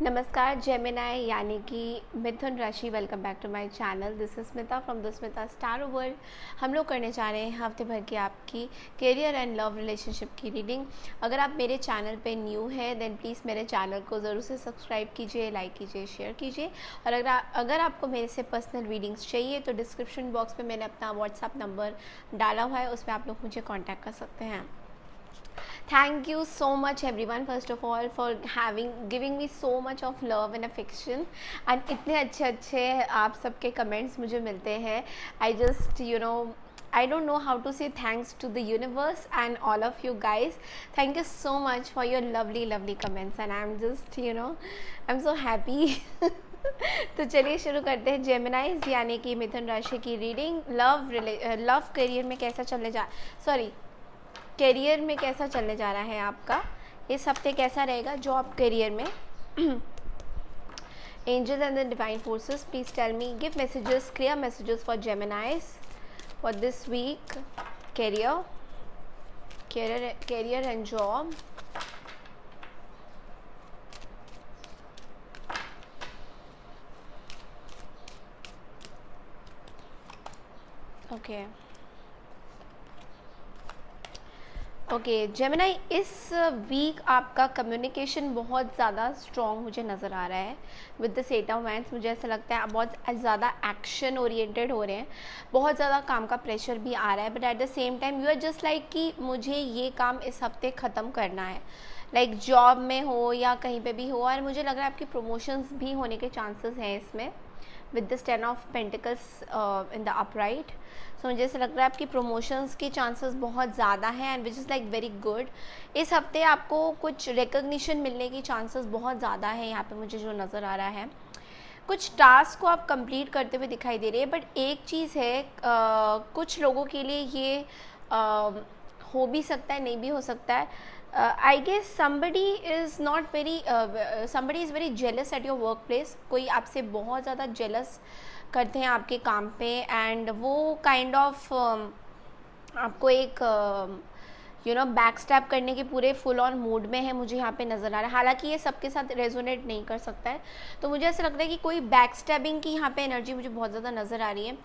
नमस्कार जेमिनाई यानी कि मिथुन राशि। Welcome back to my channel. This is Smita from the Smita star world. हम लोग करने जा रहे हैं हफ्ते भर की आपकी करियर एंड लव रिलेशनशिप की रीडिंग। अगर आप मेरे चैनल पे न्यू है देन प्लीज़ मेरे चैनल को ज़रूर से सब्सक्राइब कीजिए, लाइक कीजिए, शेयर कीजिए। और अगर आपको मेरे से पर्सनल रीडिंग्स चाहिए तो डिस्क्रिप्शन बॉक्स में मैंने अपना व्हाट्सअप नंबर डाला हुआ है, उसमें आप लोग मुझे कॉन्टैक्ट कर सकते हैं। Thank you so much everyone first of all for giving me so much of love and affection and इतने अच्छे अच्छे आप सबके कमेंट्स मुझे मिलते हैं। I just I don't know how to say thanks to the universe and all of you guys. Thank you so much for your lovely comments and I'm just I'm so happy. तो चलिए शुरू करते हैं जेमिनाइज यानी कि मिथुन राशि की reading. Love career में कैसा चलने जा करियर में कैसा चलने जा रहा है आपका इस हफ्ते, कैसा रहेगा जॉब करियर में। Angels and the divine forces please tell me, give messages, clear messages for Geminis for this week. Career and job. Okay Gemini, इस वीक आपका कम्युनिकेशन बहुत ज़्यादा स्ट्रॉन्ग मुझे नज़र आ रहा है with the set of wands. मुझे ऐसा लगता है आप बहुत ज़्यादा एक्शन ओरिएंटेड हो रहे हैं, बहुत ज़्यादा काम का प्रेशर भी आ रहा है, but at the same time you are just like कि मुझे ये काम इस हफ्ते ख़त्म करना है, लाइक जॉब में हो या कहीं पे भी हो। और मुझे लग रहा है आपकी प्रमोशंस भी होने के चांसेस हैं इसमें with this 10 of pentacles in the upright. So मुझे ऐसा लग रहा है आपकी प्रमोशंस के चांसेस बहुत ज़्यादा हैं and which is like very good. इस हफ्ते आपको कुछ रिकग्निशन मिलने की चांसेस बहुत ज़्यादा है यहाँ पे मुझे जो नज़र आ रहा है। कुछ टास्क को आप कंप्लीट करते हुए दिखाई दे रहे हैं, बट एक चीज़ है कुछ लोगों के लिए ये हो भी सकता है, नहीं भी हो सकता है। I guess somebody is is very jealous at your work place। कोई आपसे बहुत ज़्यादा जेलस करते हैं आपके काम पे एंड वो काइंड ऑफ आपको एक बैक स्टैप करने के पूरे फुल ऑन मूड में है, मुझे यहाँ पे नज़र आ रहा है। हालांकि ये सबके साथ रेजोनेट नहीं कर सकता है, तो मुझे ऐसा लगता है कि कोई बैक स्टैबिंग की यहाँ पे एनर्जी मुझे बहुत ज़्यादा नज़र आ रही है।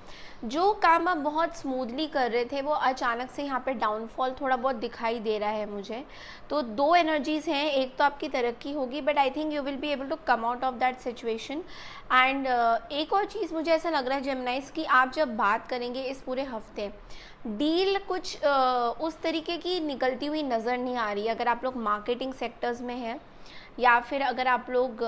जो काम आप बहुत स्मूथली कर रहे थे वो अचानक से यहाँ पे डाउनफॉल थोड़ा बहुत दिखाई दे रहा है मुझे। तो दो एनर्जीज़ हैं, एक तो आपकी तरक्की होगी but I think you will be able to come out of that situation. And एक और चीज़ मुझे ऐसा लग रहा है जेमिनाइज की आप जब बात करेंगे इस पूरे हफ्ते, डील कुछ उस तरीके की निकलती हुई नज़र नहीं आ रही है। अगर आप लोग मार्केटिंग सेक्टर्स में हैं या फिर अगर आप लोग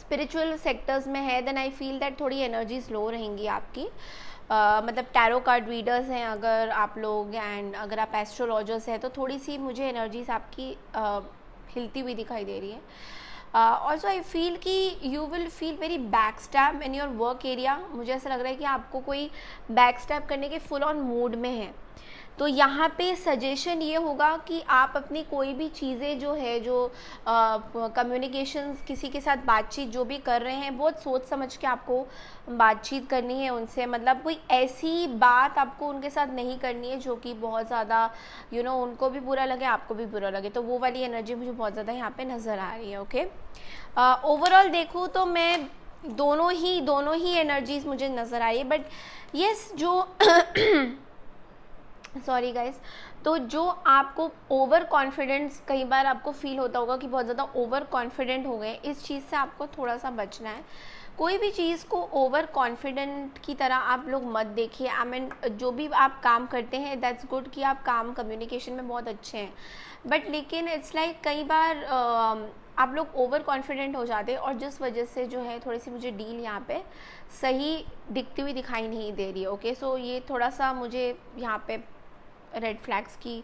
स्पिरिचुअल सेक्टर्स में है देन आई फील दैट थोड़ी एनर्जी स्लो रहेंगी आपकी। मतलब टैरो कार्ड रीडर्स हैं अगर आप लोग एंड अगर आप एस्ट्रोलॉजर्स हैं तो थोड़ी सी मुझे एनर्जीज आपकी हिलती हुई दिखाई दे रही है। ऑल्सो आई फील कि you will feel very back step in your work area. मुझे ऐसा लग रहा है कि आपको कोई बैक स्टैप करने के फुल ऑन मूड में है। तो यहाँ पे सजेशन ये होगा कि आप अपनी कोई भी चीज़ें जो है जो कम्युनिकेशंस किसी के साथ बातचीत जो भी कर रहे हैं बहुत सोच समझ के आपको बातचीत करनी है उनसे। मतलब कोई ऐसी बात आपको उनके साथ नहीं करनी है जो कि बहुत ज़्यादा उनको भी बुरा लगे आपको भी बुरा लगे। तो वो वाली एनर्जी मुझे बहुत ज़्यादा यहाँ पे नज़र आ रही है। ओके, ओवरऑल देखूँ तो मैं दोनों ही एनर्जीज मुझे नज़र आ रही है, बट येस जो सॉरी गाइस, तो जो आपको ओवर कॉन्फिडेंस कई बार आपको फील होता होगा कि बहुत ज़्यादा ओवर कॉन्फिडेंट हो गए, इस चीज़ से आपको थोड़ा सा बचना है। कोई भी चीज़ को ओवर कॉन्फिडेंट की तरह आप लोग मत देखिए। आई मीन जो भी आप काम करते हैं दैट्स गुड कि आप काम कम्युनिकेशन में बहुत अच्छे हैं, बट लेकिन इट्स लाइक कई बार आप लोग ओवर कॉन्फिडेंट हो जाते हैं और जिस वजह से जो है थोड़ी सी मुझे डील यहाँ पे सही दिखती हुई दिखाई नहीं दे रही है। ओके, सो ये थोड़ा सा मुझे यहाँ पे रेड फ्लैग्स की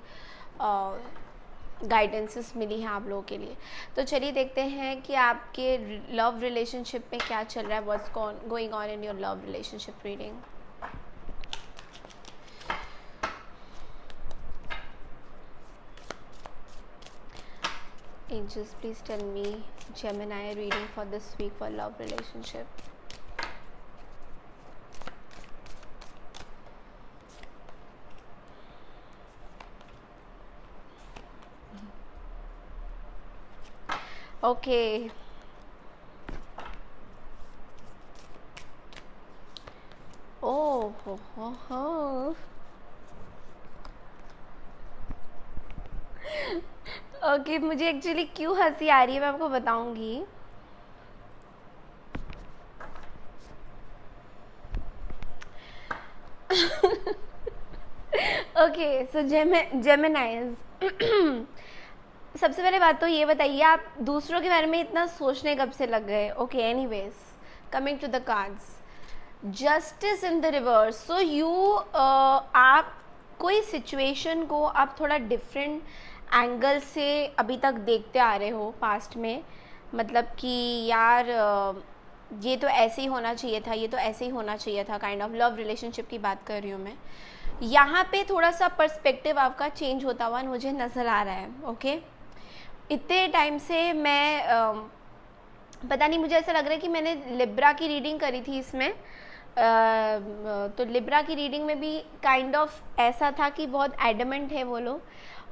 गाइडेंसेस मिली हैं आप लोगों के लिए। तो चलिए देखते हैं कि आपके लव रिलेशनशिप में क्या चल रहा है, what's going on in your love relationship reading. Angels, please tell me Gemini reading for this week for love relationship. Okay, oh हो। ओके, मुझे एक्चुअली क्यों हंसी आ रही है मैं आपको बताऊंगी। ओके, सो जेमिनाइज, सबसे पहले बात तो ये बताइए आप दूसरों के बारे में इतना सोचने कब से लग गए। Okay, anyways, coming to the cards, justice in the reverse. So you, आप कोई सिचुएशन को आप थोड़ा डिफरेंट एंगल से अभी तक देखते आ रहे हो पास्ट में, मतलब कि यार ये तो ऐसे ही होना चाहिए था, ये तो ऐसे ही होना चाहिए था, काइंड ऑफ लव रिलेशनशिप की बात कर रही हूँ मैं। यहाँ पे थोड़ा सा पर्सपेक्टिव आपका चेंज होता हुआ मुझे नज़र आ रहा है। ओके, इतने टाइम से मैं पता नहीं, मुझे ऐसा लग रहा है कि मैंने लिब्रा की रीडिंग करी थी इसमें, तो लिब्रा की रीडिंग में भी काइंड ऑफ ऐसा था कि बहुत एडमेंट है वो लोग,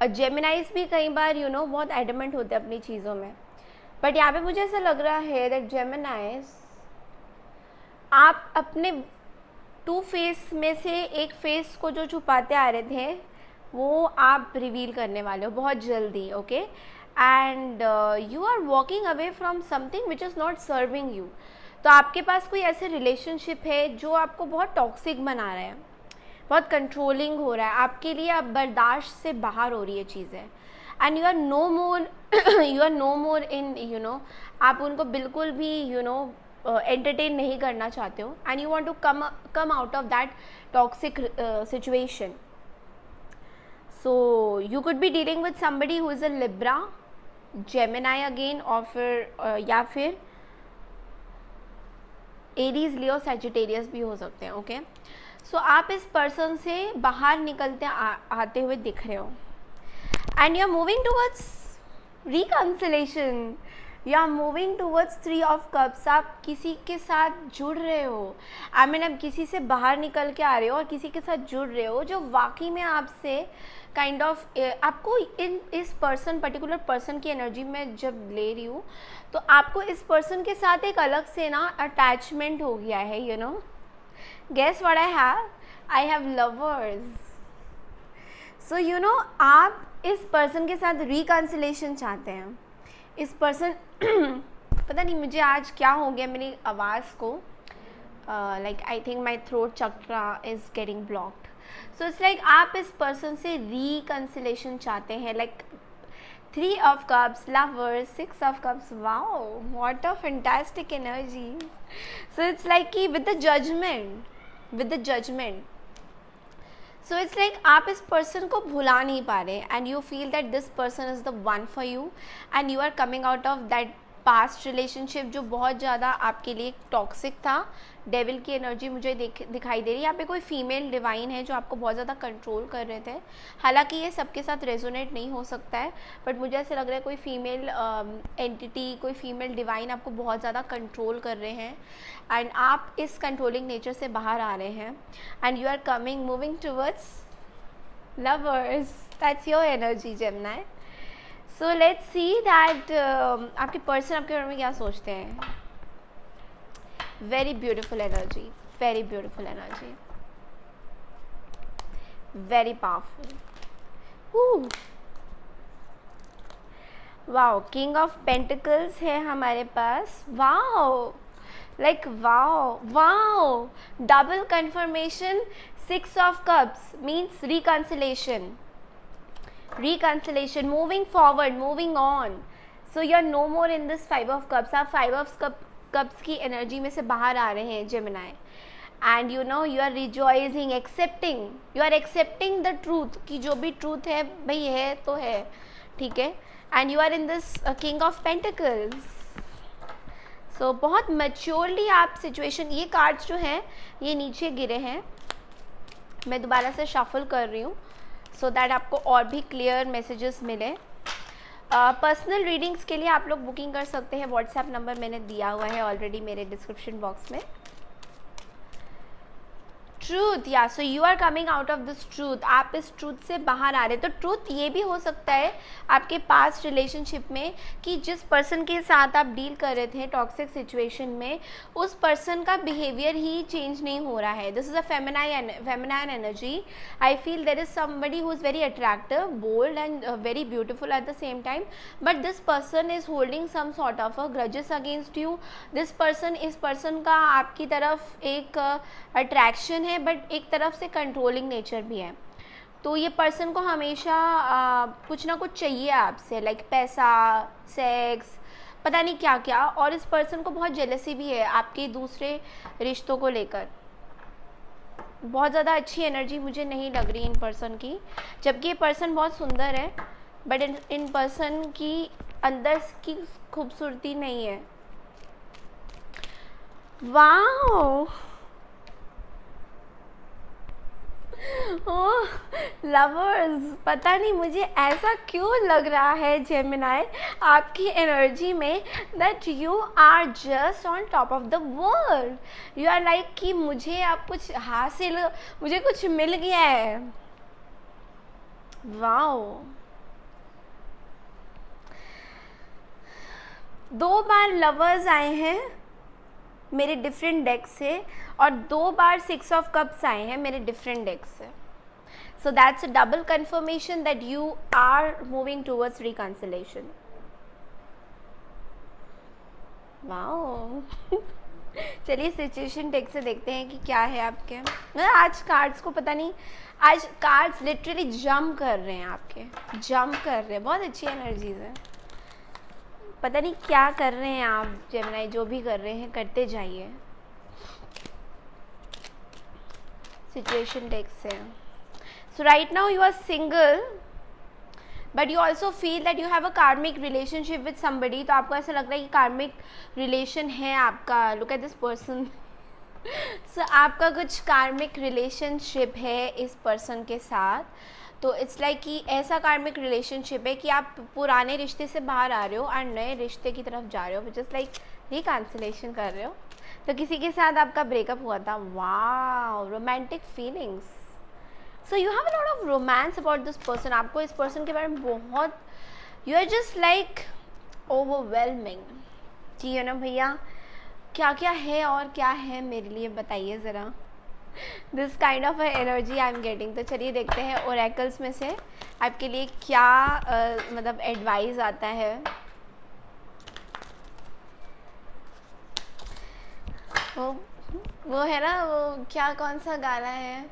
और जेमिनाइज भी कई बार बहुत एडमेंट होते हैं अपनी चीज़ों में। बट यहाँ पे मुझे ऐसा लग रहा है दैट जेमिनाइज, आप अपने टू फेस में से एक फेस को जो छुपाते आ रहे थे वो आप रिवील करने वाले हो बहुत जल्दी। Okay, and you are walking away from something which is not serving you. तो आपके पास कोई ऐसे रिलेशनशिप है जो आपको बहुत टॉक्सिक बना रहा है, बहुत कंट्रोलिंग हो रहा है, आपके लिए अब बर्दाश्त से बाहर हो रही है चीज़ें, and you are no more in आप उनको बिल्कुल भी एंटरटेन नहीं करना चाहते हो, and you want to come out of that toxic situation. So you could be dealing with somebody who is a Libra, Gemini again, और फिर या फिर एरीज, लियो, सैजिटेरियस भी हो सकते हैं। ओके, सो आप इस पर्सन से बाहर निकलते आते हुए दिख रहे हो, and you are moving towards reconciliation, you are moving towards 3 of cups. आप किसी के साथ जुड़ रहे हो, आई मीन आप किसी से बाहर निकल के आ रहे हो और किसी के साथ जुड़ रहे हो जो वाकई में आपसे काइंड ऑफ आपको इस पर्टिकुलर पर्सन की एनर्जी में जब ले रही हूँ तो आपको इस पर्सन के साथ एक अलग से ना अटैचमेंट हो गया है। Guess what I have lovers. So आप इस पर्सन के साथ रिकंसिलेशन चाहते हैं। इस पर्सन पता नहीं मुझे आज क्या हो गया मेरी आवाज़ को, like I think my throat chakra is getting blocked. So it's like आप इस पर्सन से रिकंसिलेशन चाहते हैं, like 3 of cups, lovers, 6 of cups. Wow, what a fantastic energy. So it's like with the judgment. So it's like आप इस person को भुला नहीं पा रहे, and you feel that this person is the one for you, and you are coming out of that past relationship जो बहुत ज़्यादा आपके लिए टॉक्सिक था। डेविल की एनर्जी मुझे दिखाई दे रही है। यहाँ पे कोई फीमेल डिवाइन है जो आपको बहुत ज़्यादा कंट्रोल कर रहे थे। हालांकि ये सबके साथ रेजोनेट नहीं हो सकता है, बट मुझे ऐसा लग रहा है कोई फीमेल एंटिटी, कोई फीमेल डिवाइन आपको बहुत ज़्यादा कंट्रोल कर रहे हैं, एंड आप इस कंट्रोलिंग नेचर से बाहर आ रहे हैं, and you are moving towards lovers. That's your energy Gemini. So let's see that आपके पर्सन आपके बारे में क्या सोचते हैं। Very beautiful energy, very beautiful energy, very powerful. Wow, king of pentacles है हमारे पास। Wow, like wow, double confirmation. 6 of cups means reconciliation, moving forward, moving on. So you are no more in this 5 of cups. आप 5 of cups की energy में से बाहर आ रहे हैं Gemini, and you are rejoicing, you are accepting the truth कि जो भी ट्रूथ है भाई है तो है, ठीक है, and you are in this king of pentacles. So बहुत मैच्योरली आप सिचुएशन, ये कार्ड्स जो हैं ये नीचे गिरे हैं, मैं दोबारा से शफल कर रही हूँ सो दैट आपको और भी क्लियर मैसेजेस मिले। पर्सनल रीडिंग्स के लिए आप लोग बुकिंग कर सकते हैं, व्हाट्सएप नंबर मैंने दिया हुआ है ऑलरेडी मेरे डिस्क्रिप्शन बॉक्स में। ट्रूथ, या so you are coming out of this truth, आप इस ट्रूथ से बाहर आ रहे। तो ट्रूथ ये भी हो सकता है आपके पास्ट रिलेशनशिप में कि जिस पर्सन के साथ आप डील कर रहे थे टॉक्सिक सिचुएशन में, उस पर्सन का बिहेवियर ही चेंज नहीं हो रहा है। This is a feminine energy. I feel there is somebody who is very attractive, bold and very beautiful at the same time, but this person is holding some sort of a grudges against you. This person, इस person का आपकी तरफ एक attraction है, but एक तरफ से controlling nature भी है। तो ये पर्सन को हमेशा कुछ ना कुछ चाहिए आपसे, लाइक पैसा, सेक्स, पता नहीं क्या क्या। और इस पर्सन को बहुत जेलसी भी है आपके दूसरे रिश्तों को लेकर। बहुत ज़्यादा अच्छी एनर्जी मुझे नहीं लग रही इन पर्सन की, जबकि ये पर्सन बहुत सुंदर है, बट इन पर्सन की अंदर की खूबसूरती नहीं है। वाओ, ओह लवर्स, पता नहीं मुझे ऐसा क्यों लग रहा है जेमिनाई आपकी एनर्जी में, that you are just on top of the world. You are like कि मुझे अब कुछ हासिल, मुझे कुछ मिल गया है। वाओ, 2 बार लवर्स आए हैं मेरे डिफरेंट डेक से, और 2 बार 6 ऑफ कप्स आए हैं मेरे डिफरेंट डेक से। So that's a double confirmation that you are moving towards reconciliation. Wow चलिए सिचुएशन डेक से देखते हैं कि क्या है आपके। आज कार्ड्स को पता नहीं, आज कार्ड्स लिटरली जंप कर रहे हैं, आपके जंप कर रहे हैं, बहुत अच्छी एनर्जीज है। पता नहीं क्या कर रहे हैं आप जेमिनाई, जो भी कर रहे हैं करते जाइए। सिचुएशन टेक से, so right now you are single, but you also feel that you have a karmic relationship with somebody. तो आपको ऐसा लग रहा है कि कार्मिक रिलेशन है आपका। Look at this person. So आपका कुछ कार्मिक रिलेशनशिप है इस पर्सन के साथ। तो इट्स लाइक कि ऐसा कार्मिक रिलेशनशिप है कि आप पुराने रिश्ते से बाहर आ रहे हो और नए रिश्ते की तरफ जा रहे हो, विच इज़ लाइक रिकंसिलेशन कर रहे हो। तो किसी के साथ आपका ब्रेकअप हुआ था। Wow, romantic feelings. So you have a lot of romance about this person. आपको इस पर्सन के बारे में बहुत, you are just like overwhelming. जी है ना भैया, क्या क्या है और क्या है मेरे लिए बताइए ज़रा। This kind of energy I am getting. तो चलिए देखते हैं ओरेकल्स में से आपके लिए क्या मतलब एडवाइस आता है। वो है ना, वो क्या, कौन सा गाना है,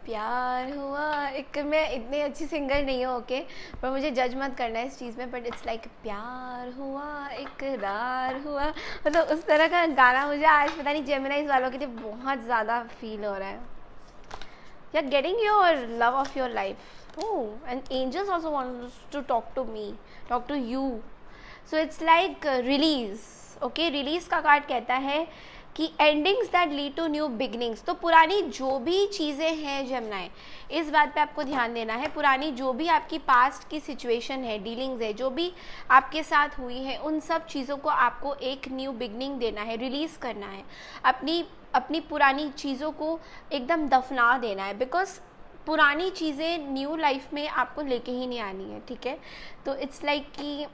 प्यार हुआ एक, मैं इतनी अच्छी सिंगर नहीं हूँ ओके, पर मुझे जज मत करना है इस चीज़ में, बट इट्स लाइक प्यार हुआ इकरार हुआ, मतलब उस तरह का गाना मुझे आज पता नहीं जेमिनाइज वालों के लिए बहुत ज़्यादा फील हो रहा है। You are getting your love of your life. Oh, and angels also wants to talk to me, talk to you. So it's like release. Okay, release का कार्ड कहता है कि endings that lead to new beginnings. तो पुरानी जो भी चीज़ें हैं जेमिनाई, इस बात पे आपको ध्यान देना है। पुरानी जो भी आपकी पास्ट की सिचुएशन है, डीलिंग्स है, जो भी आपके साथ हुई है, उन सब चीज़ों को आपको एक न्यू बिगनिंग देना है, रिलीज़ करना है। अपनी पुरानी चीज़ों को एकदम दफना देना है, बिकॉज पुरानी चीज़ें न्यू लाइफ में आपको लेके ही नहीं आनी है। ठीक है, तो इट्स लाइक कि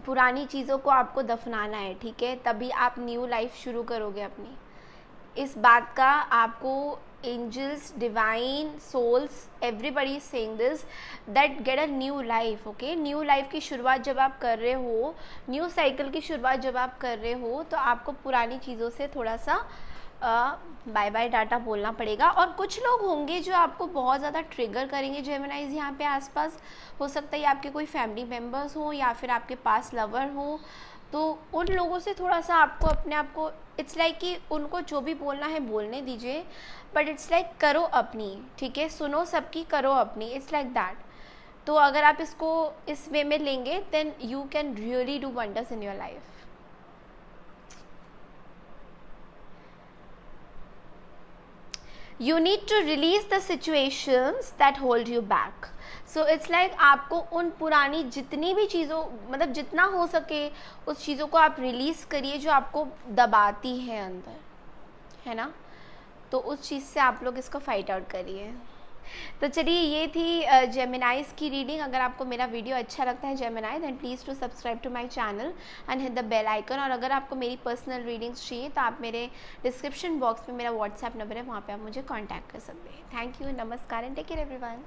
पुरानी चीज़ों को आपको दफनाना है। ठीक है, तभी आप न्यू लाइफ शुरू करोगे अपनी। इस बात का आपको angels, divine souls, everybody is saying this, that get a new life. Okay, new life की शुरुआत जब आप कर रहे हो, न्यू साइकिल की शुरुआत जब आप कर रहे हो, तो आपको पुरानी चीज़ों से थोड़ा सा बाय बाय टाटा बोलना पड़ेगा। और कुछ लोग होंगे जो आपको बहुत ज़्यादा ट्रिगर करेंगे जेमिनाइज यहाँ पे आसपास। हो सकता है आपके कोई फैमिली मेम्बर्स हो या फिर आपके पास लवर हो, तो उन लोगों से थोड़ा सा आपको अपने आप को, इट्स लाइक कि उनको जो भी बोलना है बोलने दीजिए, बट इट्स लाइक करो अपनी। ठीक है, सुनो सबकी, करो अपनी, इट्स लाइक दैट। तो अगर आप इसको इस वे में लेंगे, then you can really do wonders in your life. You need to release the situations that hold you back. So it's like आपको उन पुरानी जितनी भी चीज़ों, मतलब जितना हो सके उस चीज़ों को आप रिलीज़ करिए जो आपको दबाती है अंदर, है ना। तो उस चीज़ से आप लोग इसको फाइट आउट करिए। तो चलिए, ये थी जेमिनाइज़ की रीडिंग। अगर आपको मेरा वीडियो अच्छा लगता है Gemini, then please to subscribe to my channel and hit the bell icon. और अगर आपको मेरी पर्सनल रीडिंग्स चाहिए तो आप मेरे डिस्क्रिप्शन बॉक्स में मेरा व्हाट्सएप नंबर है, वहाँ पे आप मुझे कांटेक्ट कर सकते हैं। थैंक यू, नमस्कार एंड टेक केयर एवरीवन।